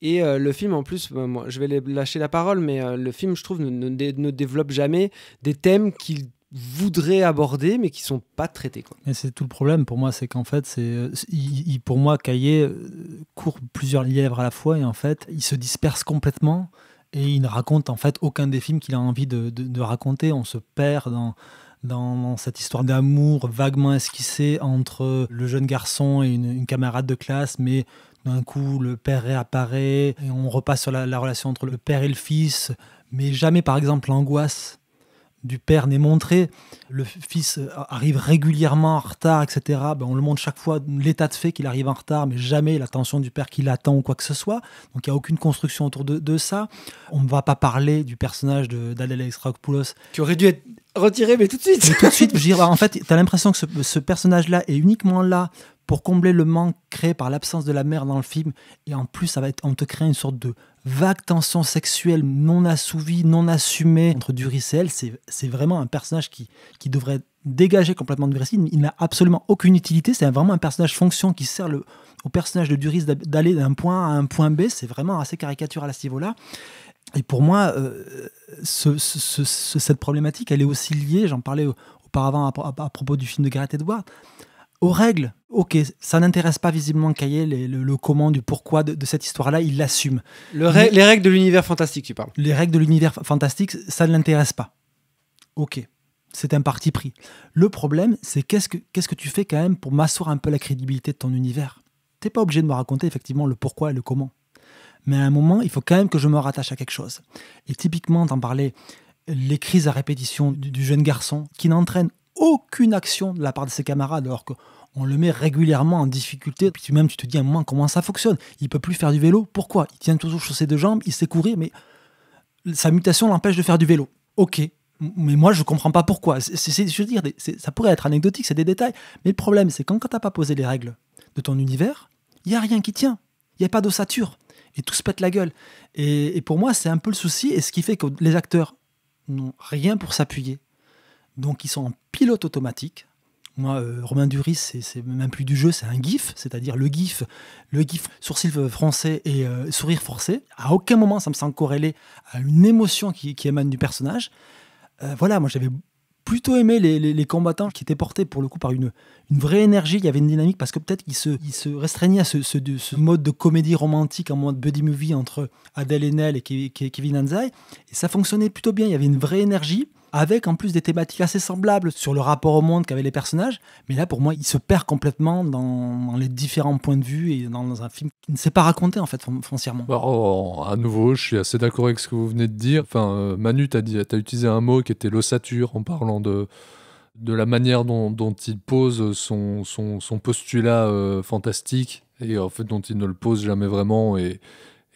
et le film, en plus, moi, je vais lâcher la parole, mais le film, je trouve, ne développe jamais des thèmes qu'il voudrait aborder, mais qui sont pas traités, quoi. Et c'est tout le problème pour moi, c'est qu'en fait, pour moi, Caillé court plusieurs lièvres à la fois et en fait, il se disperse complètement et il ne raconte en fait aucun des films qu'il a envie de raconter. On se perd dans cette histoire d'amour vaguement esquissée entre le jeune garçon et une camarade de classe, mais d'un coup, le père réapparaît et on repasse sur la relation entre le père et le fils, mais jamais, par exemple, l'angoisse du père n'est montrée. Le fils arrive régulièrement en retard, etc. On le montre chaque fois, l'état de fait qu'il arrive en retard, mais jamais l'attention du père qui l'attend ou quoi que ce soit. Donc il n'y a aucune construction autour de ça. On ne va pas parler du personnage d'Adèle Exarchopoulos. Qui aurait dû être retiré, mais tout de suite. Mais tout de suite, je veux dire, en fait, tu as l'impression que ce personnage-là est uniquement là pour combler le manque créé par l'absence de la mère dans le film. Et en plus, on te crée une sorte de vague tension sexuelle non assouvie, non assumée entre Duris et elle. C'est vraiment un personnage qui devrait dégager complètement du récit. Il n'a absolument aucune utilité. C'est vraiment un personnage fonction qui sert au personnage de Duris d'aller d'un point A à un point B. C'est vraiment assez caricatural à ce niveau-là. Et pour moi, cette problématique, elle est aussi liée, j'en parlais auparavant à propos du film de Gareth Edwards, aux règles. Ok, ça n'intéresse pas visiblement Caillé, le comment, du pourquoi de cette histoire-là, il l'assume. Les règles de l'univers fantastique, tu parles. Les règles de l'univers fantastique, ça ne l'intéresse pas. Ok, c'est un parti pris. Le problème, c'est qu'est-ce que tu fais quand même pour m'asseoir un peu la crédibilité de ton univers. T'es pas obligé de me raconter effectivement le pourquoi et le comment. Mais à un moment, il faut quand même que je me rattache à quelque chose. Et typiquement, t'en parlais, les crises à répétition du jeune garçon qui n'entraînent aucune action de la part de ses camarades, alors qu'on le met régulièrement en difficulté. Puis tu te dis à un moment comment ça fonctionne. Il peut plus faire du vélo. Pourquoi ? Il tient toujours sur ses deux jambes, il sait courir, mais sa mutation l'empêche de faire du vélo. Ok, mais moi je comprends pas pourquoi. Je veux dire, ça pourrait être anecdotique, c'est des détails. Mais le problème, c'est quand t'as pas posé les règles de ton univers, il y a rien qui tient. Il y a pas d'ossature. Et tout se pète la gueule. Et pour moi, c'est un peu le souci, et ce qui fait que les acteurs n'ont rien pour s'appuyer. Donc ils sont en pilote automatique. Moi, Romain Duris, c'est même plus du jeu, c'est un GIF, c'est-à-dire le GIF sourcil français et sourire forcé. À aucun moment ça me semble corrélé à une émotion qui émane du personnage. Voilà, moi j'avais plutôt aimé les combattants qui étaient portés pour le coup par une vraie énergie. Il y avait une dynamique parce que peut-être qu'ils se restreignaient à ce mode de comédie romantique en mode buddy movie entre Adèle Haenel et Kevin Anzai. Et ça fonctionnait plutôt bien, il y avait une vraie énergie, avec en plus des thématiques assez semblables sur le rapport au monde qu'avaient les personnages. Mais là, pour moi, il se perd complètement dans les différents points de vue et dans un film qui ne sait pas raconter, en fait, foncièrement. À nouveau, je suis assez d'accord avec ce que vous venez de dire. Enfin, Manu, t'as utilisé un mot qui était l'ossature en parlant de la manière dont il pose son postulat fantastique et en fait dont il ne le pose jamais vraiment et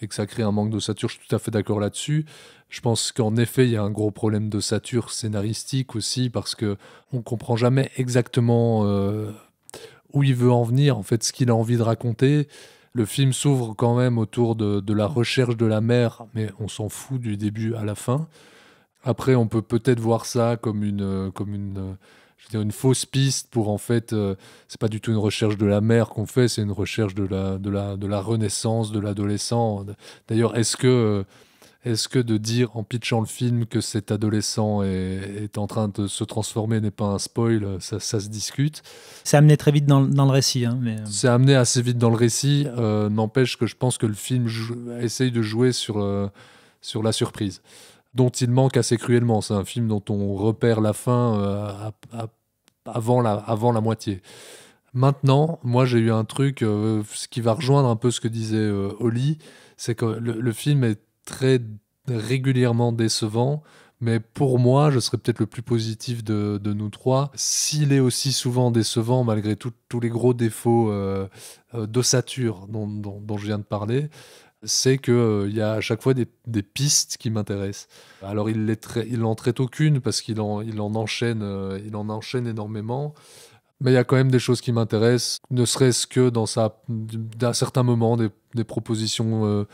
que ça crée un manque d'ossature. Je suis tout à fait d'accord là-dessus. Je pense qu'en effet, il y a un gros problème d'ossature scénaristique aussi parce qu'on ne comprend jamais exactement où il veut en venir, en fait, ce qu'il a envie de raconter. Le film s'ouvre quand même autour de la recherche de la mère, mais on s'en fout du début à la fin. Après, on peut peut-être voir ça comme une fausse piste pour, en fait, c'est pas du tout une recherche de la mère qu'on fait, c'est une recherche de la renaissance de l'adolescent. D'ailleurs, est-ce que de dire en pitchant le film que cet adolescent est en train de se transformer n'est pas un spoil, ça se discute. C'est amené très vite dans le récit. C'est amené assez vite dans le récit, n'empêche que je pense que le film essaye de jouer sur la surprise, dont il manque assez cruellement. C'est un film dont on repère la fin avant la moitié. Maintenant, moi j'ai eu un truc, ce qui va rejoindre un peu ce que disait Oli, c'est que le film est très régulièrement décevant, mais pour moi, je serais peut-être le plus positif de nous trois. S'il est aussi souvent décevant, malgré tous les gros défauts d'ossature dont je viens de parler, c'est qu'il y a à chaque fois des pistes qui m'intéressent. Alors il n'en traite aucune parce qu'il en enchaîne énormément, mais il y a quand même des choses qui m'intéressent, ne serait-ce que d'un certain moment, des propositions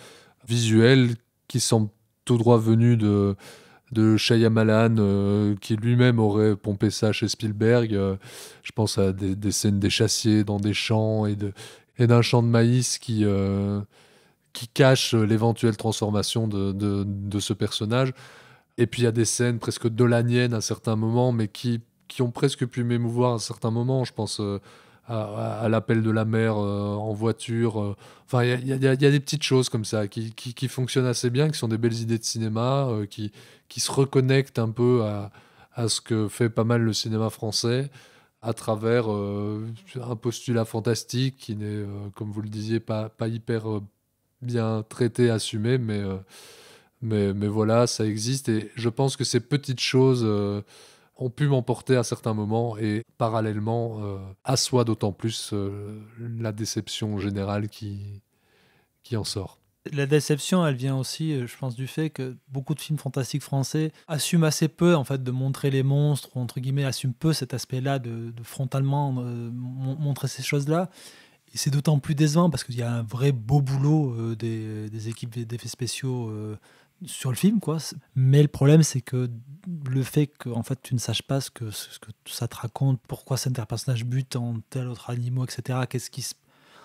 visuelles qui semblent tout droit venues de Shyamalan, qui lui-même aurait pompé ça chez Spielberg. Je pense à des scènes d'échassier dans des champs et d'un champ de maïs qui cache l'éventuelle transformation de ce personnage. Et puis il y a des scènes presque dolaniennes à certains moments, mais qui ont presque pu m'émouvoir à certains moments. Je pense à l'appel de la mère en voiture. Enfin, il y a des petites choses comme ça qui fonctionnent assez bien, qui sont des belles idées de cinéma, qui se reconnectent un peu à ce que fait pas mal le cinéma français, à travers un postulat fantastique qui n'est, comme vous le disiez, pas hyper bien traité, assumé, mais voilà, ça existe. Et je pense que ces petites choses ont pu m'emporter à certains moments, et parallèlement assoit d'autant plus la déception générale qui en sort. La déception, elle vient aussi, je pense, du fait que beaucoup de films fantastiques français assument assez peu, en fait, de montrer les monstres, ou entre guillemets, assument peu cet aspect-là de frontalement montrer ces choses-là. Et c'est d'autant plus décevant parce qu'il y a un vrai beau boulot des équipes d'effets spéciaux sur le film, quoi. Mais le problème, c'est que le fait que en fait, tu ne saches pas ce que ça te raconte, pourquoi certains personnages butent en tel autre animal, etc.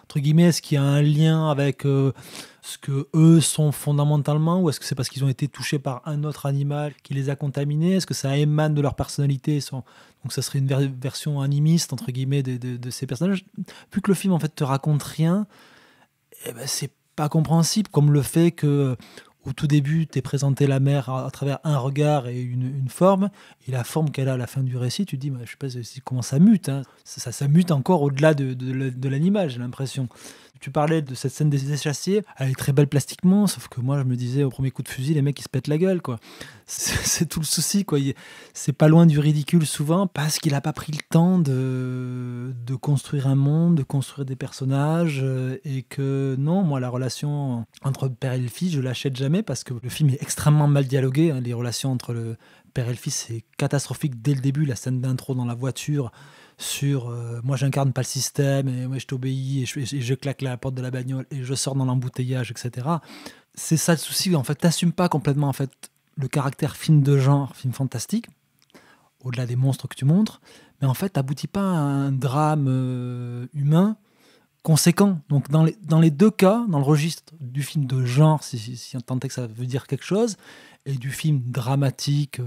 Entre guillemets, est-ce qu'il y a un lien avec ce que eux sont fondamentalement, ou est-ce que c'est parce qu'ils ont été touchés par un autre animal qui les a contaminés? Est-ce que ça émane de leur personnalité? Donc ça serait une version animiste, entre guillemets, de ces personnages. Vu que le film en fait te raconte rien, eh ben, c'est pas compréhensible, comme le fait que au tout début, t'es présenté la mère à travers un regard et une forme, et la forme qu'elle a à la fin du récit, tu te dis, je sais pas comment ça mute, hein. Ça mute encore au-delà de l'animal, j'ai l'impression. Tu parlais de cette scène des échassiers, elle est très belle plastiquement, sauf que moi je me disais au premier coup de fusil, les mecs ils se pètent la gueule, quoi. C'est tout le souci, quoi. C'est pas loin du ridicule souvent, parce qu'il a pas pris le temps de construire un monde, de construire des personnages, et que non, moi la relation entre père et le fils, je l'achète jamais, parce que le film est extrêmement mal dialogué, hein. Les relations entre le père et le fils, c'est catastrophique dès le début, la scène d'intro dans la voiture, sur moi j'incarne pas le système et moi je t'obéis et je claque la porte de la bagnole et je sors dans l'embouteillage, etc. C'est ça le souci, en fait. T'assumes pas complètement en fait le caractère film de genre, film fantastique, au-delà des monstres que tu montres, mais en fait t'aboutis pas à un drame humain conséquent. Donc dans les deux cas, dans le registre du film de genre, si on tentait que ça veut dire quelque chose, et du film dramatique,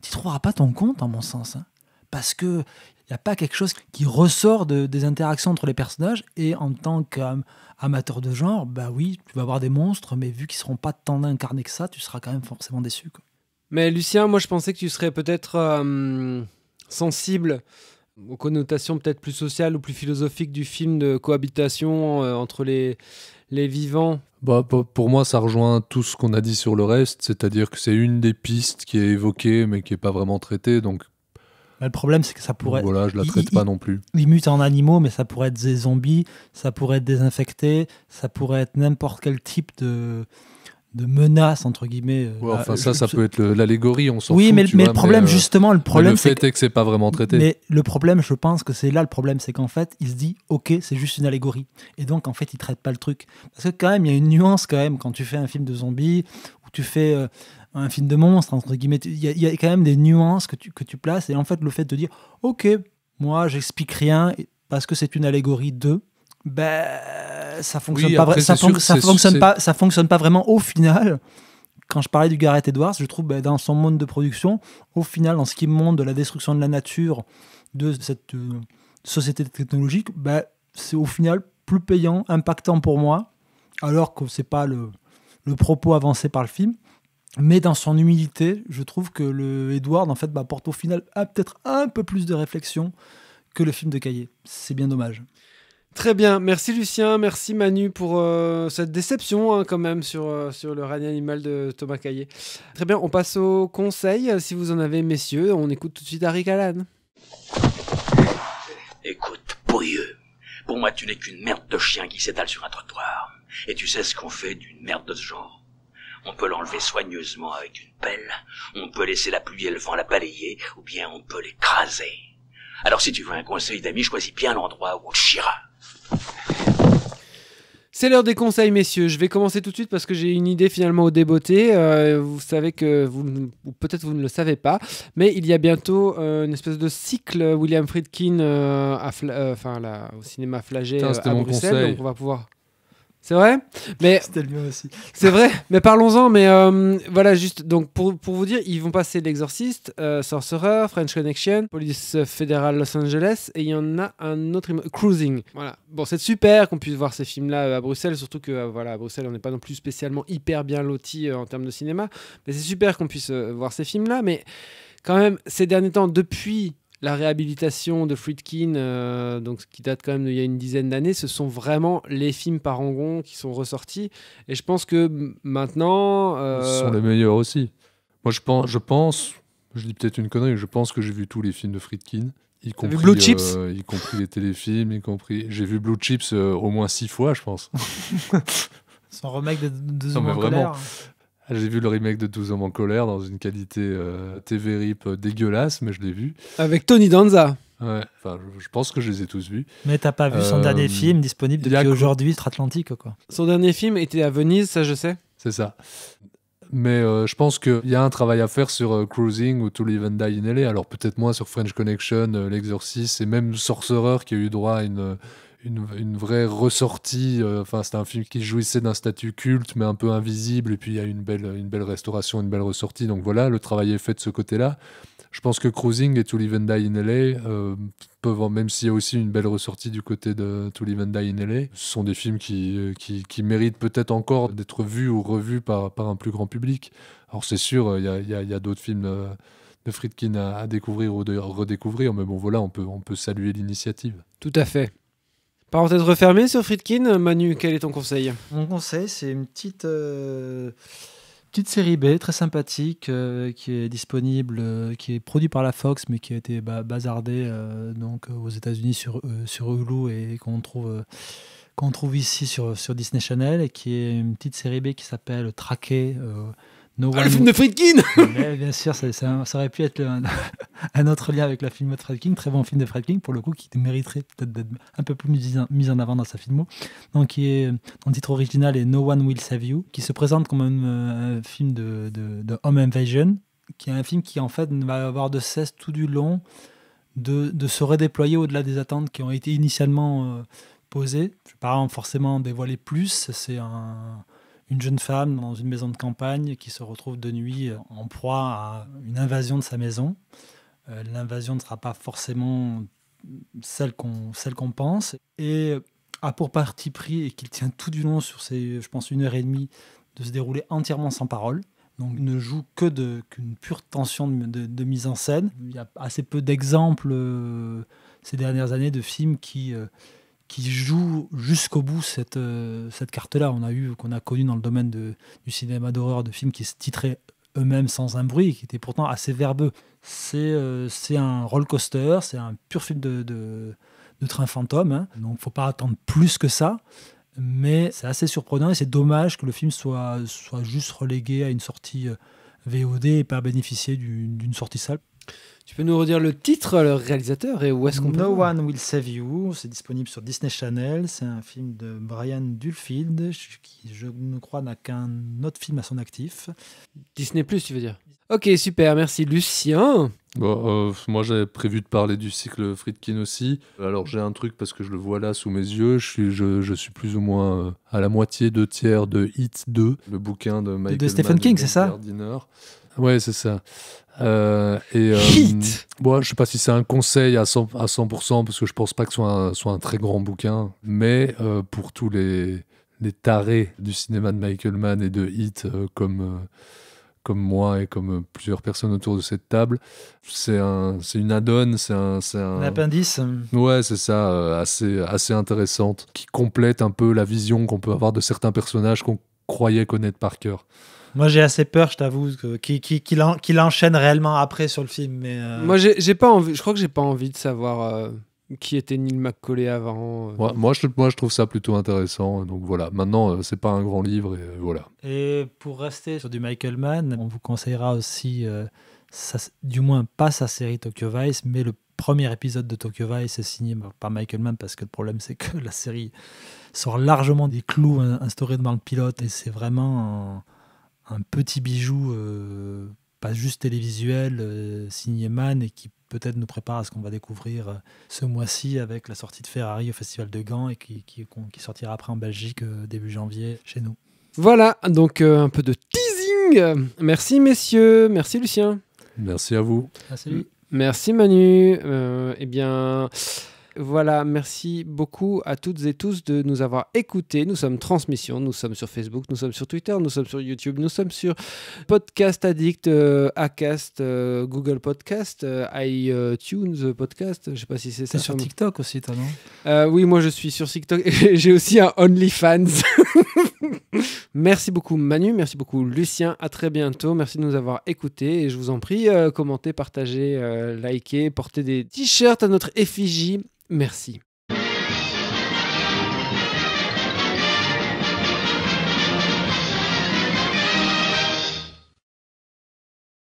tu trouveras pas ton compte, en mon sens, hein, parce que il n'y a pas quelque chose qui ressort des interactions entre les personnages, et en tant qu'amateur de genre, bah oui, tu vas avoir des monstres, mais vu qu'ils ne seront pas tant incarnés que ça, tu seras quand même forcément déçu, quoi. Mais Lucien, moi je pensais que tu serais peut-être sensible aux connotations peut-être plus sociales ou plus philosophiques du film de cohabitation entre les vivants. Pour moi, ça rejoint tout ce qu'on a dit sur le reste, c'est-à-dire que c'est une des pistes qui est évoquée, mais qui n'est pas vraiment traitée, donc... Le problème, c'est que ça pourrait... Voilà, je la traite pas non plus. Ils mutent en animaux, mais ça pourrait être des zombies, ça pourrait être des infectés, ça pourrait être n'importe quel type de menace, entre guillemets. Ouais, enfin, ça peut être l'allégorie, on s'en fout. Oui, mais le problème, justement, le problème, c'est que c'est pas vraiment traité. Mais le problème, je pense que c'est là le problème, c'est qu'en fait, il se dit, ok, c'est juste une allégorie. Et donc, en fait, il traite pas le truc. Parce que quand même, il y a une nuance quand même quand tu fais un film de zombies, ou tu fais... un film de monstre, entre guillemets, il y a quand même des nuances que tu places, et en fait le fait de dire ok, moi j'explique rien parce que c'est une allégorie de, ça fonctionne ça fonctionne pas vraiment au final. Quand je parlais du Gareth Edwards, je trouve dans son mode de production, au final, dans ce qui montre de la destruction de la nature de cette société technologique, c'est au final plus payant, impactant pour moi, alors que c'est pas le propos avancé par le film. Mais dans son humilité, je trouve que le Edward en fait porte au final peut-être un peu plus de réflexion que le film de Caillé. C'est bien dommage. Très bien, merci Lucien, merci Manu pour cette déception quand même sur le règne animal de Thomas Caillé. Très bien, on passe au conseil, si vous en avez messieurs. On écoute tout de suite Harry Callahan. Écoute, pourrieux, pour moi tu n'es qu'une merde de chien qui s'étale sur un trottoir. Et tu sais ce qu'on fait d'une merde de ce genre? On peut l'enlever soigneusement avec une pelle, on peut laisser la pluie et le vent la balayer, ou bien on peut l'écraser. Alors si tu veux un conseil d'ami, choisis bien l'endroit où on te chiera. C'est l'heure des conseils, messieurs. Je vais commencer tout de suite parce que j'ai une idée finalement au débeauté. Vous savez que, ou peut-être vous ne le savez pas, mais il y a bientôt une espèce de cycle William Friedkin au cinéma Flagey à Bruxelles. Donc on va pouvoir... C'est vrai, mais c'était le mien aussi. C'est vrai, mais parlons-en. Mais voilà, juste donc pour vous dire, ils vont passer l'Exorciste, Sorcerer, French Connection, Police fédérale Los Angeles, et il y en a un autre, Cruising. Voilà. Bon, c'est super qu'on puisse voir ces films-là à Bruxelles, surtout que voilà, à Bruxelles, on n'est pas non plus spécialement hyper bien lotis en termes de cinéma, mais c'est super qu'on puisse voir ces films-là. Mais quand même, ces derniers temps, depuis la réhabilitation de Friedkin, donc qui date quand même d'il y a une dizaine d'années, ce sont vraiment les films Parangon qui sont ressortis. Et je pense que maintenant... Ce sont les meilleurs aussi. Moi, je pense, je dis peut-être une connerie, mais je pense que j'ai vu tous les films de Friedkin. Y compris, Blue Chips y compris les téléfilms, y compris... J'ai vu Blue Chips au moins 6 fois, je pense. Son remake de 12 Non, mais hommes en vraiment. colère. J'ai vu le remake de 12 hommes en colère dans une qualité TV RIP dégueulasse, mais je l'ai vu. Avec Tony Danza. Ouais, enfin, je pense que je les ai tous vus. Mais t'as pas vu son dernier film disponible depuis aujourd'hui, Outre-Atlantique, quoi. Son dernier film était à Venise, ça je sais. C'est ça. Mais je pense qu'il y a un travail à faire sur Cruising ou To Live and Die in LA. Alors peut-être moins sur French Connection, L'Exorciste et même Sorcerer qui a eu droit à une vraie ressortie. Enfin, c'était un film qui jouissait d'un statut culte mais un peu invisible. Et puis il y a une belle restauration, une belle ressortie. Donc voilà, le travail est fait de ce côté-là. Je pense que Cruising et To Live and Die in LA peuvent, même s'il y a aussi une belle ressortie du côté de To Live and Die in LA, ce sont des films qui méritent peut-être encore d'être vus ou revus par un plus grand public. Alors c'est sûr, il y a d'autres films de Friedkin à découvrir ou de redécouvrir, mais bon voilà, on peut saluer l'initiative. Tout à fait. Parenthèse refermée sur Friedkin, Manu, quel est ton conseil ? Mon conseil, c'est une petite série B très sympathique qui est disponible, qui est produite par la Fox mais qui a été bazardée donc aux États-Unis sur Hulu et qu'on trouve ici sur Disney Channel, et qui est une petite série B qui s'appelle Traqué. Le film de Friedkin. Bien sûr, ça aurait pu être un autre lien avec le film de Friedkin, très bon film de Friedkin pour le coup, qui mériterait peut-être d'être un peu plus mis en avant dans sa filmo. Donc, son titre original est No One Will Save You, qui se présente comme un film de Home Invasion, qui est un film qui en fait ne va avoir de cesse tout du long de se redéployer au-delà des attentes qui ont été initialement posées. Je ne vais pas forcément dévoiler plus, c'est une jeune femme dans une maison de campagne qui se retrouve de nuit en proie à une invasion de sa maison. L'invasion ne sera pas forcément celle qu'on pense, et a pour parti pris, et qu'il tient tout du long sur ces, je pense, 1h30, de se dérouler entièrement sans parole. Donc ne joue qu'une pure tension de mise en scène. Il y a assez peu d'exemples ces dernières années de films qui joue jusqu'au bout cette carte-là. Qu'on a connu dans le domaine du cinéma d'horreur, de films qui se titraient eux-mêmes sans un bruit, qui étaient pourtant assez verbeux. C'est un roller coaster, c'est un pur film de train fantôme, hein. Donc il ne faut pas attendre plus que ça, mais c'est assez surprenant, et c'est dommage que le film soit juste relégué à une sortie VOD et pas bénéficier d'une sortie salle. Tu peux nous redire le titre, le réalisateur, et où est-ce qu'on peut No One Will Save You, c'est disponible sur Disney Channel. C'est un film de Brian Dulfield, qui, je ne crois, n'a qu'un autre film à son actif. Disney+, tu veux dire ? Ok, super, merci Lucien. Bon, moi j'avais prévu de parler du cycle Friedkin aussi. Alors j'ai un truc parce que je le vois là sous mes yeux. Je suis plus ou moins à la moitié, 2/3 de Hit 2, le bouquin de Michael de Stephen King, c'est ça ? Ouais, c'est ça. Hit. Bon, je sais pas si c'est un conseil à 100% parce que je pense pas que ce soit un très grand bouquin, mais pour tous les tarés du cinéma de Michael Mann et de Hit comme moi et comme plusieurs personnes autour de cette table, c'est une add-on, c'est un appendice. Ouais, c'est ça, assez intéressante, qui complète un peu la vision qu'on peut avoir de certains personnages qu'on croyait connaître par cœur. Moi, j'ai assez peur, je t'avoue, qu'il enchaîne réellement après sur le film. Mais Moi, j'ai pas envie. Je crois que j'ai pas envie de savoir qui était Neil McCauley avant. Ouais, moi, je trouve ça plutôt intéressant. Donc voilà. Maintenant, c'est pas un grand livre et voilà. Et pour rester sur du Michael Mann, on vous conseillera aussi, du moins pas sa série Tokyo Vice, mais le premier épisode de Tokyo Vice est signé par Michael Mann, parce que le problème, c'est que la série sort largement des clous instaurés dans le pilote, et c'est vraiment un petit bijou, pas juste télévisuel, signé Mann, et qui peut-être nous prépare à ce qu'on va découvrir ce mois-ci avec la sortie de Ferrari au Festival de Gand et qui sortira après en Belgique début janvier chez nous. Voilà, donc un peu de teasing. Merci messieurs, merci Lucien. Merci à vous. Salut. Merci Manu. Eh bien... Voilà, merci beaucoup à toutes et tous de nous avoir écoutés. Nous sommes Transmission, nous sommes sur Facebook, nous sommes sur Twitter, nous sommes sur YouTube, nous sommes sur Podcast Addict, Acast, Google Podcast, iTunes Podcast, je ne sais pas si c'est ça. T'es sur TikTok aussi, toi, non? Oui, moi je suis sur TikTok et j'ai aussi un OnlyFans. Merci beaucoup Manu, merci beaucoup Lucien, à très bientôt, merci de nous avoir écoutés et je vous en prie, commentez, partagez, likez, portez des t-shirts à notre effigie. Merci.